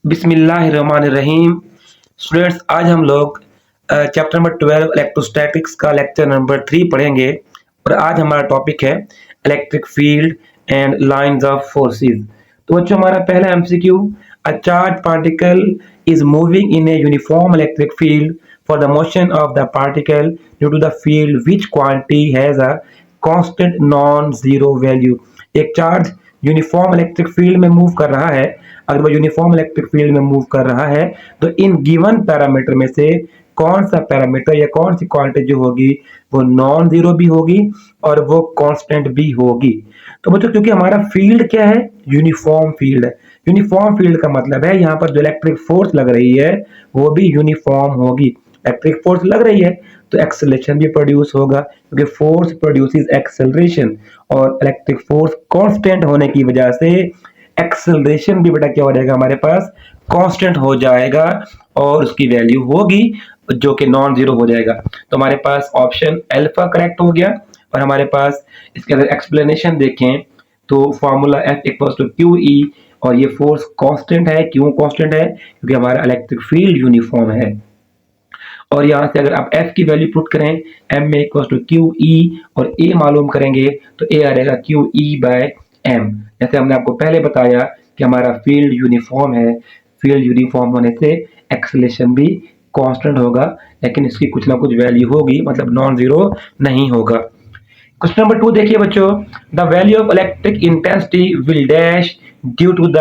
बिस्मिल्लाहिर्रहमानिर्रहीम। स्टूडेंट्स, आज हम लोग चैप्टर नंबर 12 इलेक्ट्रोस्टैटिक्स का लेक्चर नंबर 3 पढ़ेंगे और आज हमारा टॉपिक है electric field and lines of forces. तो बच्चों, हमारा पहला MCQ, a charge particle is moving in a uniform electric field for the motion of the particle due to the field which quantity has a constant non zero value. एक charge uniform electric field में move कर रहा है। अगर वो uniform electric field में move कर रहा है तो इन गिवन पैरामीटर में से कौन सा पैरामीटर या कौन सी क्वांटिटी जो होगी वो नॉन जीरो भी होगी और वो कांस्टेंट भी होगी। तो बच्चों, क्योंकि हमारा फील्ड क्या है, यूनिफॉर्म फील्ड है। यूनिफॉर्म फील्ड का मतलब है यहाँ पर जो इलेक्ट्रिक फोर्स लग रही है वो भी यूनिफॉर्म होगी। इलेक्ट्रिक फोर्स लग रही है तो एक्सेलरेशन भी प्रोड्यूस होगा, क्योंकि फोर्स प्रोड्यूसेस एक्सेलरेशन और इलेक्ट्रिक फोर्स कांस्टेंट होने की वजह से एक्सेलरेशन भी बेटा क्या हो जाएगा, हमारे पास कांस्टेंट हो जाएगा और उसकी वैल्यू होगी जो कि नॉन जीरो हो जाएगा। तो हमारे पास ऑप्शन अल्फा करेक्ट हो गया। और हमारे पास इसके अगर एक्सप्लेनेशन देखें तो formula F equals to Q E, और ये फोर्स कांस्टेंट है। क्यों कांस्टेंट है? क्योंकि हमारा इलेक्ट्रिक फील्ड यूनिफॉर्म है। और यहाँ से अगर आप F की वैल्यू पुट करें M में इक्वल्स टू क्यू ई और A मालूम करेंगे तो A आ जाएगा क्यू ई बाय M। जैसे हमने आपको पहले बताया कि हमारा फील्ड यूनिफॉर्म है। फील्ड यूनिफॉर्म होने से एक्सेलरेशन भी कांस्टेंट होगा, लेकिन इसकी कुछ ना कुछ वैल्यू होगी, मतलब नॉन जीरो नहीं होगा। क्वेश्चन नंबर 2 देखिए बच्चों, the value of electric intensity will dash due to the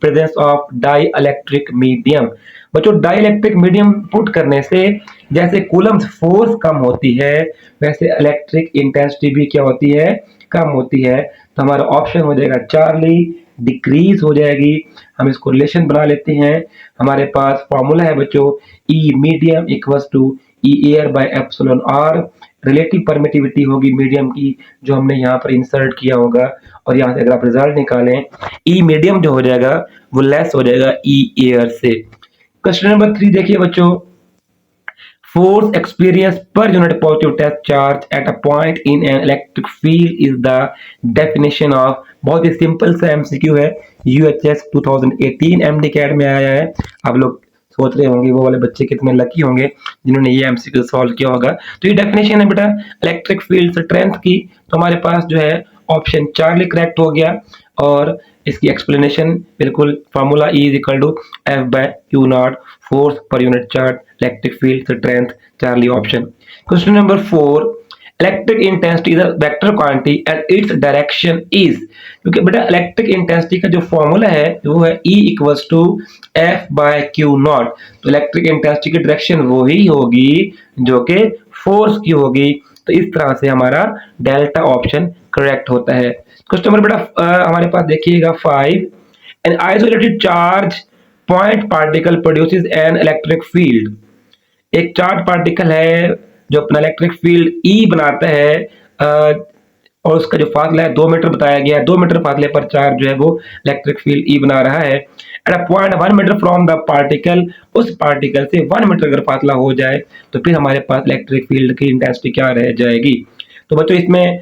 presence of dielectric medium. बच्चों, डाई इलेक्ट्रिक मीडियम पुट करने से जैसे कूलम्स फोर्स कम होती है वैसे इलेक्ट्रिक इंटेंसिटी भी क्या होती है, कम होती है। तो हमारा ऑप्शन हो जाएगा चार्ली, डिक्रीज हो जाएगी। हम इसको रिलेशन बना लेते हैं। हमारे पास फॉर्मूला है बच्चों, E medium equals to E air by epsilon R. Relative permittivity होगी मीडियम की, जो हमने यहाँ पर इंसर्ट किया होगा, और यहाँ से अगर आप रिजल्ट निकालें ई मीडियम जो हो जाएगा वो लेस हो जाएगा ई एयर से। क्वेश्चन नंबर 3 देखिए बच्चों, force experienced per unit positive test charge at a point in an electric field is the definition of। बहुत ही सिंपल सा एमसीक्यू है, यूएचएस 2018 एमडीकैट में आया है। आप लोग सोच रहे होंगे वो वाले बच्चे कितने लकी होंगे जिन्होंने ये एमसीक्यू सॉल्व किया होगा। तो ये डेफिनेशन है बेटा इलेक्ट्रिक फील्ड स्ट्रेंथ की। तो हमारे पास जो है ऑप्शन चार्ली करेक्ट हो गया, और इसकी एक्सप्लेनेशन बिल्कुल formula E is equal to F by Q naught, force per unit charge, electric field strength, Charlie option. Question number 4, electric intensity is a vector quantity and its direction is. क्योंकि बेटा electric intensity का जो formula है वो है E equals to F by Q naught. तो electric intensity की direction वही होगी जो कि फोर्स की होगी। तो इस तरह से हमारा डेल्टा ऑप्शन करेक्ट होता है। क्वेश्चन नंबर बेटा हमारे पास देखिएगा 5, an isolated charge point particle produces an electric field. एक चार्ज पार्टिकल है जो अपना इलेक्ट्रिक फील्ड E बनाता है, और उसका जो फासला है 2 मीटर बताया गया है। 2 मीटर फासले पर चार्ज जो है वो इलेक्ट्रिक फील्ड E बना रहा है। At a point 1 metre from the particle, उस पार्टिकल से 1 मीटर अगर फासला हो जाए तो फिर हमारे पास इलेक्ट्रिक फील्ड की इंटेंसिटी क्या रह जाएगी। तो बच्चों इसमें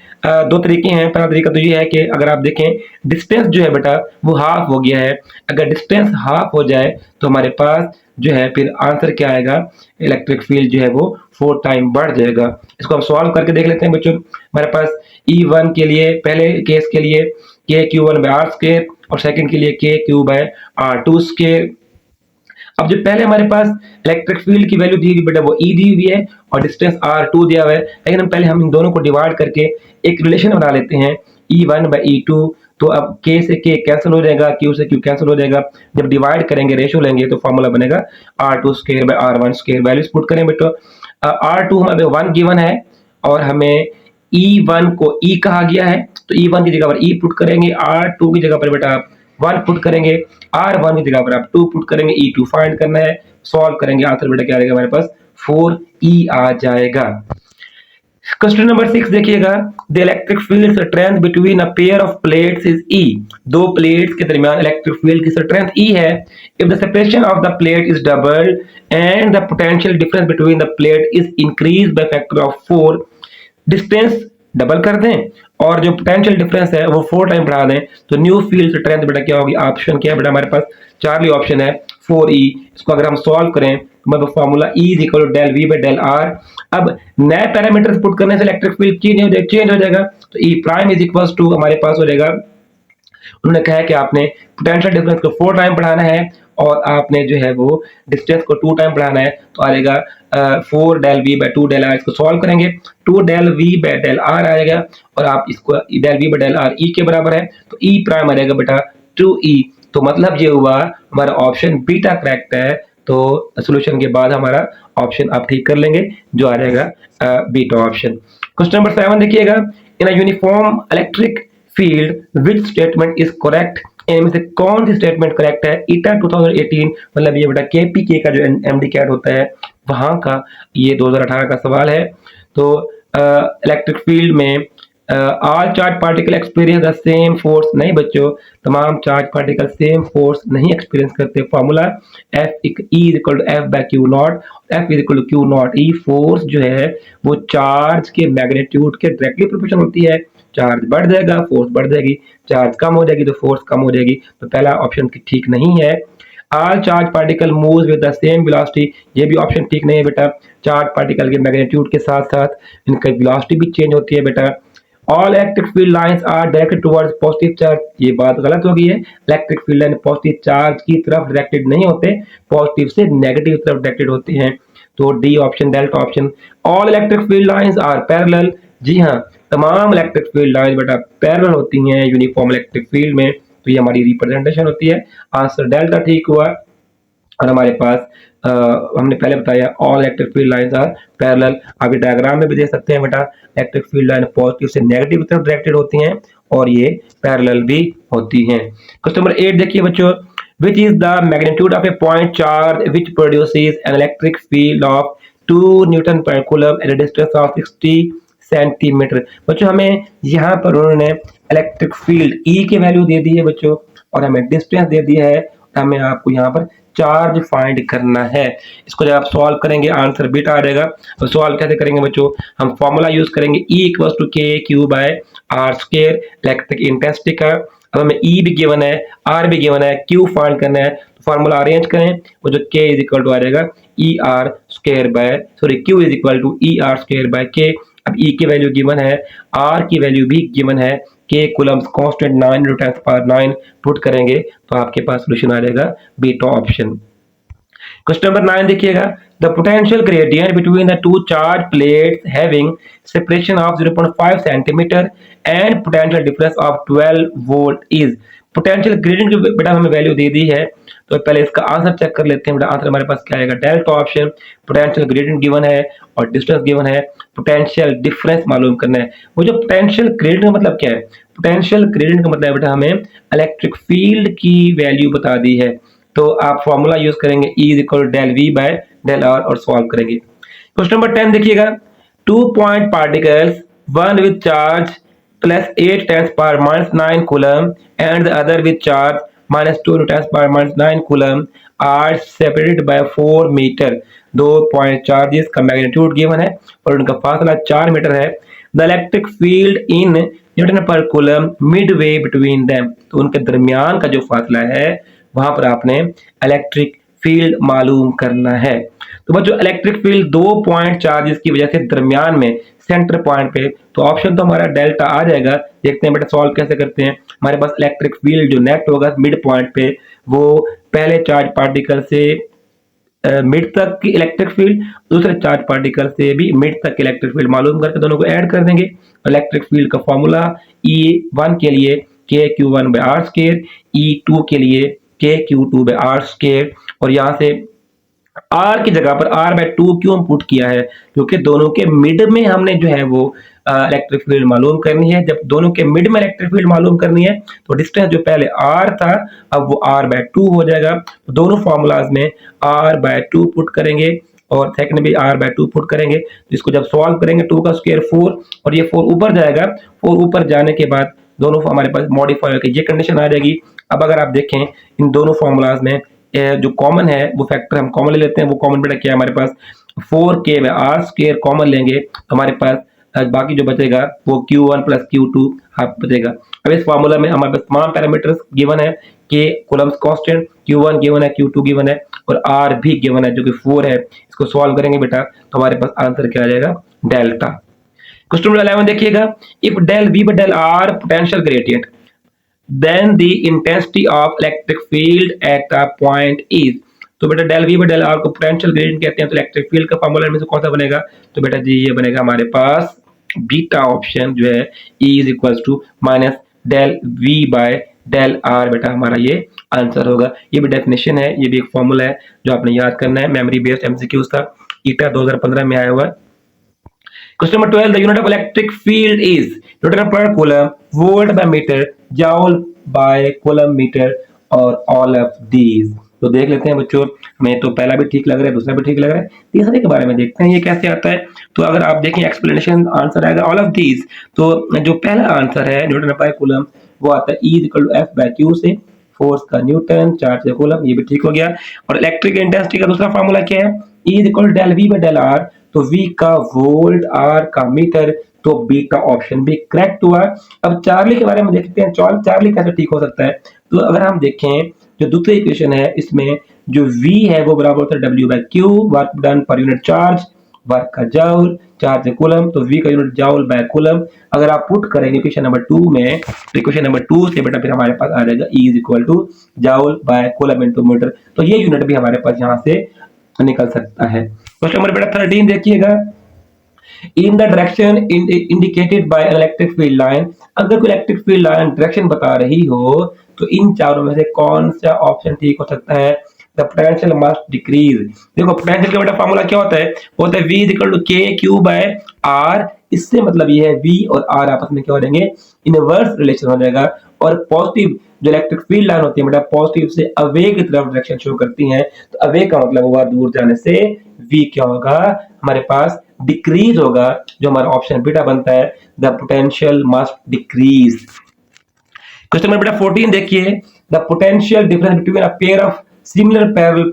2 तरीके हैं। पहला तरीका तो ये है कि अगर आप देखें डिस्टेंस जो है बेटा वो हाफ हो गया है। अगर डिस्टेंस हाफ हो जाए तो हमारे पास जो है फिर आंसर क्या आएगा, इलेक्ट्रिक फील्ड जो है वो 4 टाइम बढ़ जाएगा। इसको हम सॉल्व करके देख लेते हैं बच्चों। हमारे पास E1 के लिए, पहले केस के लिए KQ1 बाय आर स्क्वायर, और सेकंड के लिए KQ बाय R2 स्क्वायर। अब जो पहले हमारे पास इलेक्ट्रिक फील्ड की वैल्यू दी हुई बेटा वो E दी हुई है और डिस्टेंस R2 दिया हुआ है, लेकिन हम इन दोनों को डिवाइड करके एक रिलेशन बना लेते हैं E1 बाय E2। तो अब K से K कैंसिल हो जाएगा, Q से Q कैंसिल हो जाएगा। जब डिवाइड करेंगे, रेशियो लेंगे, तो फॉर्मूला बनेगा R2 square by R1 square. Values put करें बेटा, R2 हमें 1 गिवन है और हमें E1 को E कहा गया है, तो E1 की जगह पर E पुट करेंगे, R2 की जगह पर बेटा आप 1 पुट करेंगे, R1 की जगह पर आप 2 पुट करेंगे, E2 फाइंड करना है। सॉल्व करेंगे, आंसर बेटा क्या आएगा हमारे पास 4E आ जाएगा। क्वेश्चन नंबर 6 देखिएगा, the electric field strength between a pair of plates is E। 2 plates के दरमियान इलेक्ट्रिक फील्ड की स्ट्रेंथ E है। If the separation of the plate is doubled and the potential difference between the plate is increase by factor of 4। Distance double कर दें और जो potential difference है वो 4 टाइम बढ़ा दें, तो न्यू फील्ड स्ट्रेंथ बेटा क्या होगी, ऑप्शन क्या है बेटा हमारे पास चार्ली ऑप्शन है 4e। इसको अगर हम सॉल्व करें तो मतलब formula E is equal to del V by del R। अब नए पैरामीटर्स पुट करने से इलेक्ट्रिक फील्ड चेंज हो जाएगा, तो E prime is equal to हमारे पास हो जाएगा, उन्होंने कहा है कि आपने पोटेंशियल डिफरेंस को 4 टाइम बढ़ाना है और आपने जो है वो डिस्टेंस को 2 टाइम बढ़ाना है, तो आएगा 4 del V by 2 del R। इसको सॉल्व करेंगे 2 del V by del R आएगा और आप इसको del V by del R E के बराबर है, तो E प्राइम आ जाएगा बेटा 2E। तो मतलब ये हुआ हमारा ऑप्शन बीटा करेक्ट है। तो सोल्यूशन के बाद हमारा ऑप्शन आप ठीक कर लेंगे, जो आ जाएगा बीटा ऑप्शन। क्वेश्चन नंबर 7 देखिएगा, in a uniform electric field which statement is correct, इनमें से कौन सी स्टेटमेंट करेक्ट है। ईटा 2018 मतलब ये बेटा केपीके का जो एमडी कैट होता है वहां का ये 2018 का सवाल है। तो इलेक्ट्रिक फील्ड में all charge particle experience the same force, नहीं बच्चों, तमाम चार्ज पार्टिकल सेम फोर्स नहीं एक्सपीरियंस करते। Formula F is equal to F by Q naught, F is equal to Q naught E. Force जो है वो charge के मैग्नीट्यूड के डायरेक्टली प्रोपोर्शनल होती है। चार्ज बढ़ जाएगा फोर्स बढ़ जाएगी, चार्ज कम हो जाएगी तो फोर्स कम हो जाएगी। तो पहला ऑप्शन ठीक नहीं है। All charge particle moves with the same velocity, ये भी ऑप्शन ठीक नहीं है बेटा। चार्ज पार्टिकल के मैग्नीट्यूड के साथ साथ इनकी वेलोसिटी भी चेंज होती है बेटा। All electric field lines are directed towards positive charge, ये बात गलत हो गई है। Electric field line positive charge की तरफ डायरेक्टेड नहीं होते, पॉजिटिव से नेगेटिव तरफ डायरेक्टेड होते हैं। तो D option delta option. All electric field lines are parallel, जी हाँ, तमाम इलेक्ट्रिक फील्ड लाइंस बेटा पैरेलल होती हैं यूनिफॉर्म इलेक्ट्रिक फील्ड में, तो ये हमारी रिप्रेजेंटेशन होती है। आंसर डेल्टा ठीक हुआ। और हमारे पास हमने पहले बताया all electric field lines are parallel. आप ये डायग्राम में भी देख सकते हैं बेटा, इलेक्ट्रिक फील्ड लाइन पॉजिटिव से नेगेटिव तरफ डायरेक्टेड होती हैं और ये पैरेलल भी होती हैं। क्वेश्चन नंबर 8 देखिए बच्चों, which is the magnitude of a point charge which produces an electric field of 2 Newton per coulomb at a distance of 60 centimetre. बच्चों हमें यहाँ पर उन्होंने इलेक्ट्रिक फील्ड E की वैल्यू दे दी है बच्चों, और हमें डिस्टेंस दे दिया है, हमें आपको यहाँ पर चार्ज फाइंड करना है। इसको जब आप सॉल्व करेंगे आंसर बीटा आ जाएगा। तो सॉल्व कैसे करेंगे बच्चों, हम फॉर्मूला यूज करेंगे E equal to K Q by R square, electric intensity का। अब हमें E भी गिवन है, R भी गिवन है, Q फाइंड करना है, तो फॉर्मूला अरेंज करें, वो जो K इज इक्वल टू आ जाएगा E R square by sorry Q is equal to E R square by K। अब E की वैल्यू गिवन है, R की वैल्यू भी गिवन है, K कूलम्स कांस्टेंट 9 × 10⁻⁹ पुट करेंगे तो आपके पास सॉल्यूशन आ जाएगा बीटा ऑप्शन। क्वेश्चन नंबर 9 देखिएगा, the potential gradient between the two charge plates having separation of 0.5 centimetre and potential difference of 12 volt is. Potential gradient की बेटा हमें वैल्यू दे दी है, तो पहले इसका आंसर चेक कर लेते हैं बेटा। आंसर हमारे पास क्या आएगा, delta option. Potential gradient given है और डिस्टेंस गिवन है, पोटेंशियल डिफरेंस मालूम करना है। वो जो पोटेंशियल ग्रेडियंट का मतलब क्या है, पोटेंशियल ग्रेडियंट का मतलब बेटा हमें इलेक्ट्रिक फील्ड की वैल्यू बता दी है, तो आप फॉर्मूला यूज करेंगे E is equal del V by del R और सॉल्व करेंगे। क्वेश्चन नंबर 10 देखिएगा, 2 point particles, one with charge plus 8 × 10⁻⁹ coulomb and the other with charge -2 × 10⁻⁹ coulomb are separated by 4 metre. 2 point charges का magnitude given है और उनका फासला 4 metre है। The electric field in newton per coulomb midway between them, तो उनके दरमियान का जो फासला है वहां पर आपने इलेक्ट्रिक फील्ड मालूम करना है। तो बच्चों इलेक्ट्रिक फील्ड 2 पॉइंट चार्जेस की वजह से दरमियान में सेंटर पॉइंट पे, तो ऑप्शन तो हमारा डेल्टा आ जाएगा। देखते हैं बेटा सॉल्व कैसे करते हैं। हमारे पास इलेक्ट्रिक फील्ड जो नेट होगा मिड पॉइंट पे, वो पहले चार्ज पार्टिकल से मिड तक की इलेक्ट्रिक फील्ड, दूसरे चार्ज पार्टिकल से भी मिड तक की इलेक्ट्रिक फील्ड मालूम करके दोनों को ऐड कर देंगे। इलेक्ट्रिक फील्ड का फॉर्मूला E1 के लिए KQ1 bye R square, E2 के लिए KQ2 बाय आर स्क्वायर, और यहाँ से R की जगह पर R/2 क्यों पुट किया है, क्योंकि दोनों के मिड में हमने जो है वो इलेक्ट्रिक फील्ड मालूम करनी है। जब दोनों के मिड में इलेक्ट्रिक फील्ड मालूम करनी है तो डिस्टेंस जो पहले R था अब वो R/2 हो जाएगा। तो दोनों फॉर्मूलाज में R/2 पुट करेंगे और सेकंड भी R/2 पुट करेंगे। तो इसको जब सॉल्व करेंगे 2 का स्क्वायर 4 और ये 4 ऊपर जाएगा, 4 ऊपर जाने के बाद दोनों हमारे पास मॉडिफाई होकर ये कंडीशन आ जाएगी। अब अगर आप देखें इन दोनों फॉर्मूलाज में जो कॉमन है वो फैक्टर हम कॉमन ले लेते हैं। वो कॉमन बेटा क्या है हमारे पास, 4K by R square common लेंगे तो हमारे पास बाकी जो बचेगा वो Q1 प्लस Q2 हाफ बचेगा। अब इस फॉर्मूला में हमारे पास तमाम पैरामीटर्स गिवन है कि कूलम्स कांस्टेंट Q1 गिवन है, Q2 गिवन है और R भी गिवन है जो कि 4 है। इसको सॉल्व करेंगे बेटा तो हमारे पास आंसर क्या आ जाएगा, डेल्टा। क्वेश्चन नंबर 11 देखिएगा, if del V by del R potential gradient then the intensity of electric field at a point is। तो बेटा del V by del R को पोटेंशियल ग्रेडियंट कहते हैं, तो इलेक्ट्रिक फील्ड का फॉर्मूला में से कौन सा बनेगा, तो बेटा जी ये बनेगा हमारे पास बीटा ऑप्शन जो है E is equal to minus del V by del R। बेटा हमारा ये आंसर होगा। ये भी डेफिनेशन है, ये भी एक फॉर्मूला है जो आपने याद करना है, मेमोरी बेस्ड एमसीक्यूज था, ईटा 2015 में आया हुआ। Question number 12, the unit of electric field is Newton per coulomb, volt by meter, joule by coulomb meter और all of these। तो देख लेते हैं बच्चों, हमें तो पहला भी ठीक लग रहा है, दूसरा भी ठीक लग रहा है, तीसरे के बारे में देखते हैं ये कैसे आता है। तो अगर आप देखें एक्सप्लेनेशन आंसर आएगा ऑल ऑफ दीज, तो जो पहला आंसर है न्यूटन पर कूलम वो आता है E equal to F by Q से, फोर्स का न्यूटन, चार्ज का कूलम, ये भी ठीक हो गया। और इलेक्ट्रिक इंटेंसिटी का दूसरा फार्मूला क्या है, E equal to del V by del R, तो V का वोल्ट, R का मीटर, तो बीटा ऑप्शन भी करेक्ट हुआ। अब चार्ली के बारे में देखते हैं, चार्ली कैसे ठीक हो सकता है। तो अगर हम देखें जो दूसरी इक्वेशन है इसमें जो V है वो बराबर होता है W by Q, work done per unit charge, work का जूल, चार्ज कूलम, तो V का यूनिट जूल बाय कूलम। अगर आप पुट करेंगे इक्वेशन नंबर 2 में, तो इक्वेशन नंबर 2 से बेटा फिर हमारे पास आ जाएगा E is equal to joule by coulomb into metre, तो ये यूनिट भी हमारे पास यहाँ से निकल सकता है। क्वेश्चन नंबर बेटा 13 देखिएगा, in the direction indicated by electric field line, अगर कोई इलेक्ट्रिक फील्ड लाइन डायरेक्शन बता रही हो तो इन चारों में से कौन सा ऑप्शन ठीक हो सकता है, द पोटेंशियल मस्ट डिक्रीज। देखो पोटेंशियल का बेटा फार्मूला क्या होता है, वो होता है V equal to K Q by R। इससे मतलब ये है V और R आपस में क्या हो जाएंगे, इनवर्स रिलेशन हो जाएगा। और पॉजिटिव जो इलेक्ट्रिक फील्ड लाइन होती है बेटा पॉजिटिव से अवे की तरफ डायरेक्शन शो करती हैं, तो अवे का मतलब होगा दूर जाने से V क्या होगा हमारे पास डिक्रीज होगा, जो हमारा ऑप्शन बेटा बनता है the potential must decrease. Question number बेटा 14 देखिए, the potential difference between a pair of similar parallel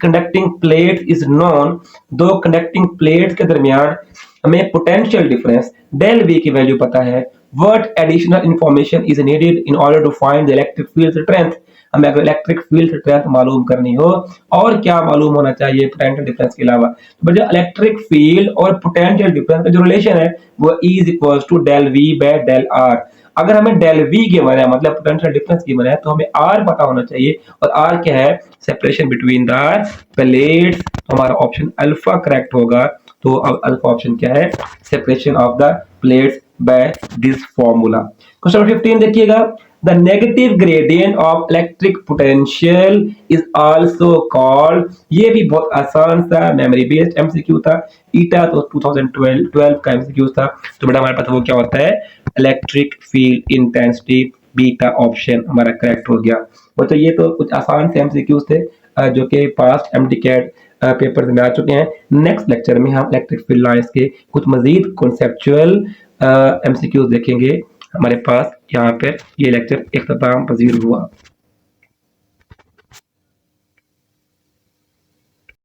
conducting plates is known. दो कंडक्टिंग प्लेट्स के दरमियान हमें पोटेंशियल डिफरेंस डेल V की वैल्यू पता है, what additional information is needed in order to find the electric field strength। हमें अगर electric field strength मालूम करनी हो और क्या मालूम होना चाहिए पोटेंशियल डिफरेंस के अलावा, तो जो इलेक्ट्रिक फील्ड और पोटेंशियल डिफरेंस का जो रिलेशन है वो E is equal to del V by del R। अगर हमें डेल V गिवन है मतलब पोटेंशियल डिफरेंस गिवन है, तो हमें R पता होना चाहिए, और R क्या है, सेपरेशन बिटवीन द प्लेट्स। हमारा ऑप्शन अल्फा करेक्ट होगा। तो अब अल्फा ऑप्शन क्या है, separation of the plates by this formula. Question number 15 देखिएगा, the negative gradient of electric potential is also called. ये भी बहुत आसान सा मेमोरी बेस्ड एमसीक्यू था, ईटा तो 2012 का एमसीक्यू था। तो बेटा हमारे पास वो क्या होता है, electric field intensity, beta option हमारा करेक्ट हो गया। वो तो ये तो कुछ आसान से एमसीक्यूज थे जो कि पास्ट एमटीकैट पेपर में आ चुके हैं। नेक्स्ट लेक्चर में हम इलेक्ट्रिक फील्ड लाइंस के कुछ मजीद कॉन्सेप्चुअल एमसीक्यूज देखेंगे। हमारे पास यहाँ पर ये लेक्चर इख्तिताम पजीर हुआ।